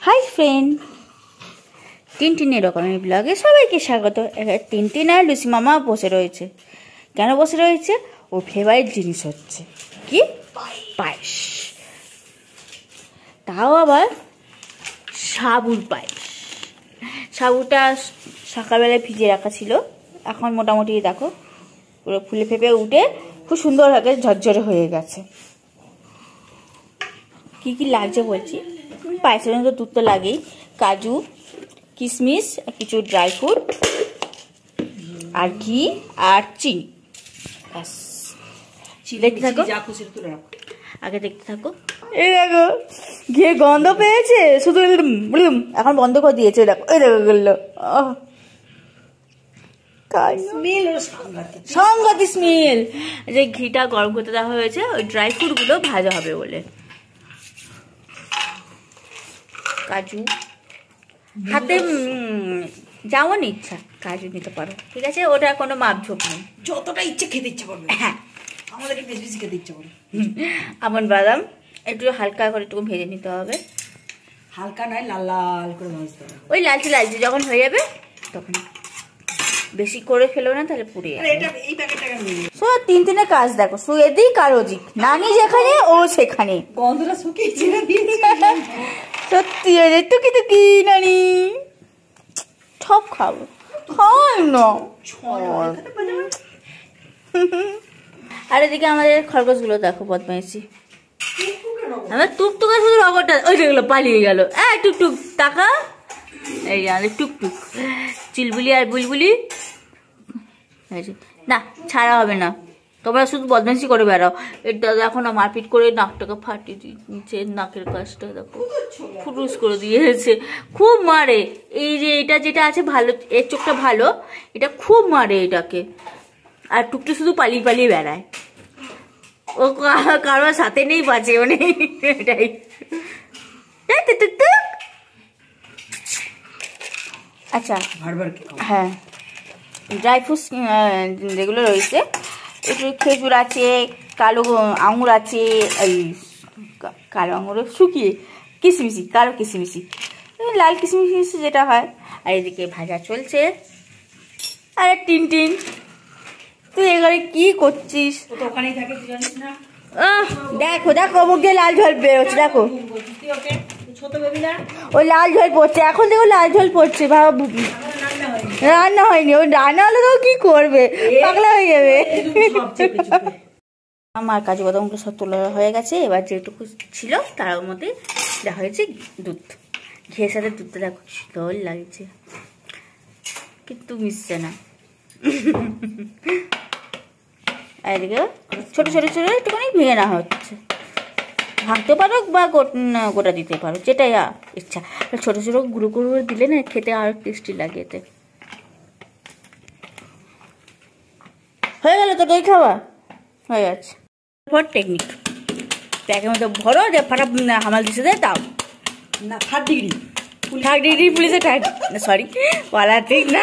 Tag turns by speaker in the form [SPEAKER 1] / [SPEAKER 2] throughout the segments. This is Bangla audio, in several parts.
[SPEAKER 1] হাই ফ্রেন্ড, টিনটিন এরকমের ব্লগে সবাইকে স্বাগত। টিনটিন আর লুসি মামা বসে রয়েছে। কেন বসে রয়েছে? ওর ফেভারিট জিনিস হচ্ছে কি? পায়েস। তাও আবার সাবুর পায়েস। সাবুটা সকালবেলায় ভিজিয়ে রাখা ছিল, এখন মোটামুটি দেখো পুরো ফুলে ফেপে উঠে খুব সুন্দর লাগে, ঝরঝরে হয়ে গেছে। কি কি লাগছে বলছি। পায়েসের মধ্যে দুধ তো লাগেই, কাজু, কিশমিশ, কিছু ড্রাই ফ্রুট, আর ঘি আর চিনি। দেখতে থাকো, আগে দেখতে থাকো। এই দেখো ঘিয়ে গন্ধ পেয়েছে, শুধু এখন বন্ধ করে দিয়েছে। দেখো এই দেখো গেল সাংঘাতিক স্মেল। যে ঘিটা গরম করতে দেওয়া হয়েছে ওই ড্রাই ফ্রুট গুলো ভাজা হবে বলে। কাজু হাতে যেমন ইচ্ছা কাজু নিতে পারো, ঠিক আছে? ওটা কোনো মাপঝোপ নেই,
[SPEAKER 2] যতটা ইচ্ছে খেতে ইচ্ছা করবে।
[SPEAKER 1] হ্যাঁ,
[SPEAKER 2] আমাদেরকে বেশি বেশি খেতে ইচ্ছা করে।
[SPEAKER 1] আমন বাদাম একটু হালকা করে একটু ভেজে নিতে হবে।
[SPEAKER 2] হালকা নয়, লাল লাল করে ভাজতে হবে।
[SPEAKER 1] ওই লালচে লালচে যখন হয়ে যাবে তখন, বেশি করে ফেলো না তাহলে পুড়িয়ে যাবে। তিন কাজ দেখো, শুয়ে দিই কারো দিক, নানি যেখানে ও সেখানে।
[SPEAKER 2] গন্ধটা শুকিয়ে ছেড়ে দিয়েছে
[SPEAKER 1] সত্যি টুকি টুকি নানি সব খাবো, খাই না। আর এদিকে আমাদের খরগোশগুলো দেখো বদমাইশি। আমার টুকটুকা শুধু রগরটা ওই যেগুলো পালিয়ে গেল। টুকটুক টাকা, এই আমাদের টুকটুক চিলবুলি আর বুলবুলি। না ছাড়া হবে না, তোমরা শুধু বদমাইশি করে বেড়াও। এটা দেখো না, মারপিট করে নাকটাকে ফাটিয়ে দিচ্ছে, নাকের কাজটা দেখো ফুটুস করে দিয়েছে। খুব মারে। এই যে এটা যেটা আছে ভালো, এর চোখটা ভালো, এটা খুব মারে এটাকে। আর টুকটুক শুধু পালিয়ে পালিয়ে বেড়ায়, ও কারোর সাথে নেই, বাঁচে মানে এটাই। আচ্ছা হ্যাঁ, ড্রাই ফ্রুটস যেগুলো রয়েছে, একটু খেজুর আছে, কালো আঙুর আছে, এই কালো আঙুর শুকিয়ে কিশমিশি, কালো কিশমিশি, লাল কিশমিশি যেটা হয়। আর এদিকে ভাজা চলছে। আরে টিনটিন তুই এবারে কি করছিস? দেখো দেখো মুখ দিয়ে লাল ঝোল বেরোচ্ছে, দেখো ওই লাল ঝোল পড়ছে, এখন দেখো লাল ঝোল পড়ছে। ভাবো রান্না হয়নি, ওই রান্না হলে তো কি করবে, পাগলা হয়ে যাবে। আমার কাজু বাদামগুলো সব তোলা হয়ে গেছে। এবার যেটুকু ছিল তার মধ্যে দেওয়া হয়েছে দুধ। ঘিয়ের সাথে দুধটা দেখো সুন্দর লাগছে, কিন্তু মিশছে না। এদিকে ছোট ছোট ছোট একটুখানি ভেঙে নেওয়া হচ্ছে। ভাঙতে পারো বা গোটা দিতে পারো, যেটাই ইচ্ছা। ছোট ছোট গুঁড়ো গুঁড়ো দিলে না খেতে আরো টেস্টি লাগে। এতে হয়ে গেল তো দই খাওয়া হয়ে গেছে। ফর টেকনিক, প্যাকের মধ্যে ভরো, যে ফাটা হামাল দিছে দেয়, তাও
[SPEAKER 2] না 3
[SPEAKER 1] ডিগ্রি পুলিশে সরি বলা ঠিক না,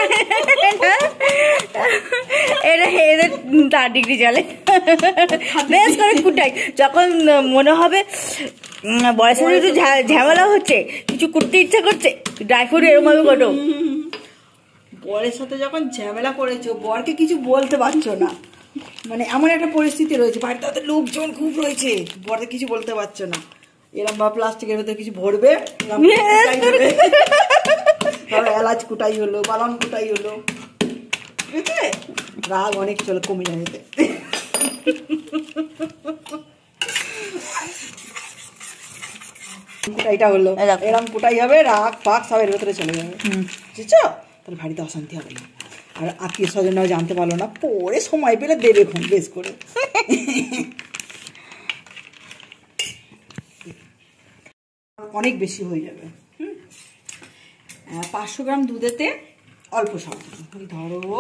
[SPEAKER 1] এটা এদের 3 ডিগ্রি চলে। বেশ করে কুটাই, যখন মনে হবে বয়সের সাথে একটু ঝামেলা হচ্ছে, কিছু করতে ইচ্ছা করছে, ড্রাই ফ্রুট এরকম ভাবে কটো।
[SPEAKER 2] বরের সাথে যখন ঝামেলা করেছো, বরকে কিছু বলতে পারছো না, মানে এমন একটা পরিস্থিতি রয়েছে, বাড়িতে লোকজন খুব রয়েছে, বরকে কিছু বলতে পারছো না। এরকম বা প্লাস্টিকের ভেতরে কিছু ভরবে, এলাচ কুটাই হলো, বাদাম কুটাই হলো, ঠিক আছে? রাগ অনেক চলে কমে যাবে। কুটাইটা হলো, এরকম কুটাই হবে, রাগ ফাগ সব এর ভেতরে চলে যাবে, বুঝছো? তাহলে বাড়িতে অশান্তি হবে না। আর আত্মীয় স্বজনরাও জানতে পারলো না, পরে সময় পেলে দেবে খুব বেশ করে। অনেক বেশি হয়ে যাবে। 500 গ্রাম দুধেতে অল্প সব ধরো,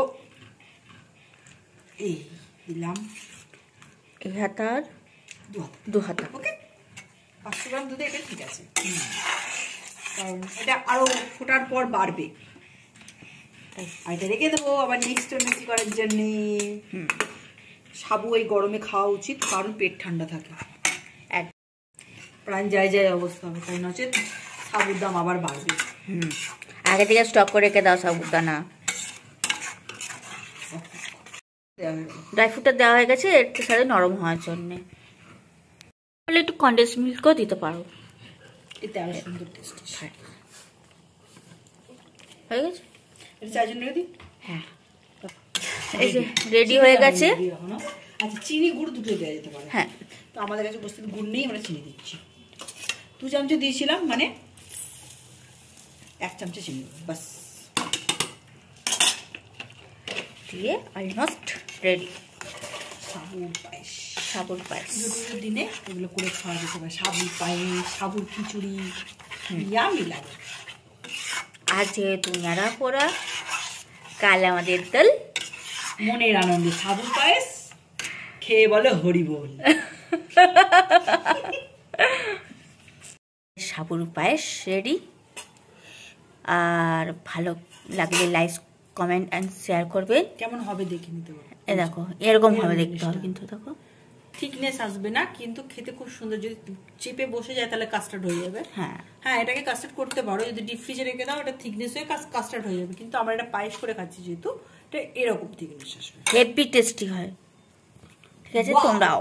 [SPEAKER 2] এই দিলাম
[SPEAKER 1] এই হাতার 2 হাতা।
[SPEAKER 2] ওকে, 500 গ্রাম দুধে এটা ঠিক আছে, কারণ এটা আরো ফোটার পর বাড়বে। আর এটা রেখে দেবো আবার নেক্সট মিষ্টি করার জন্যে। সাবু এই গরমে খাওয়া উচিত, কারণ পেট ঠান্ডা থাকে। প্রাণ যায় যায় অবস্থা হবে, তাই নচেত সাবুর দাম আবার বাড়বে।
[SPEAKER 1] আগে থেকে স্টক করে রেখে দাও সাবুদানা। ড্রাই ফ্রুটটা দেওয়া হয়ে গেছে একটু সাথে নরম হওয়ার জন্যে। তাহলে একটু কন্ডেন্স মিল্কও দিতে পারো,
[SPEAKER 2] এতে আরো সুন্দর টেস্ট
[SPEAKER 1] হয়ে গেছে।
[SPEAKER 2] এটা চার জন্য রেডি?
[SPEAKER 1] হ্যাঁ, এই যে রেডি হয়ে গেছে।
[SPEAKER 2] আচ্ছা, চিনি গুড় দুটোই দেওয়া যেতে পারে।
[SPEAKER 1] হ্যাঁ,
[SPEAKER 2] তো আমাদের কাছে বস্তুতে গুড় নেই, আমরা চিনি দিচ্ছি। 2 চামচ দিয়েছিলাম, মানে 1 চামচ চিনি বাস
[SPEAKER 1] দিয়ে অলমোস্ট রেডি
[SPEAKER 2] সাবুর পায়েস।
[SPEAKER 1] সাবুর পায়েস
[SPEAKER 2] দিনে এগুলো করে খাওয়া যেতে পারে। সাবুর পায়েস, সাবুর খিচুড়ি, ইয়ামি লাগে।
[SPEAKER 1] আজ যেহেতু ন্যাড়া পোড়া, কাল আমাদের দল
[SPEAKER 2] মনের আনন্দে সাবুর পায়েস খেয়ে বলো হরি বল।
[SPEAKER 1] সাবুর পায়েস রেডি। আর ভালো লাগলে লাইক, কমেন্ট অ্যান্ড শেয়ার করবে।
[SPEAKER 2] কেমন হবে দেখে নিতে পারো।
[SPEAKER 1] এ দেখো, এরকম ভাবে দেখতে হবে কিন্তু। দেখো,
[SPEAKER 2] থিকনেস আসবে না, কিন্তু খেতে খুব সুন্দর। যদি চেপে বসে যায় তাহলে কাস্টার্ড হয়ে যাবে।
[SPEAKER 1] হ্যাঁ
[SPEAKER 2] হ্যাঁ, এটাকে কাস্টার্ড করতে পারো। যদি ডিপ ফ্রিজে রেখে দাও, এটা থিকনেস হয়ে কাস্টার্ড হয়ে যাবে। কিন্তু আমরা এটা পায়েস করে খাচ্ছি যেহেতু, এটা এরকম থিকনেস আসবে।
[SPEAKER 1] হেভি টেস্টি হয়। ঠিক আছে, তোমরাও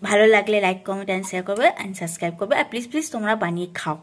[SPEAKER 1] ভালো লাগলে লাইক, কমেন্ট অ্যান্ড শেয়ার করবে অ্যান্ড সাবস্ক্রাইব করবে। আর প্লিজ প্লিজ তোমরা বানিয়ে খাও।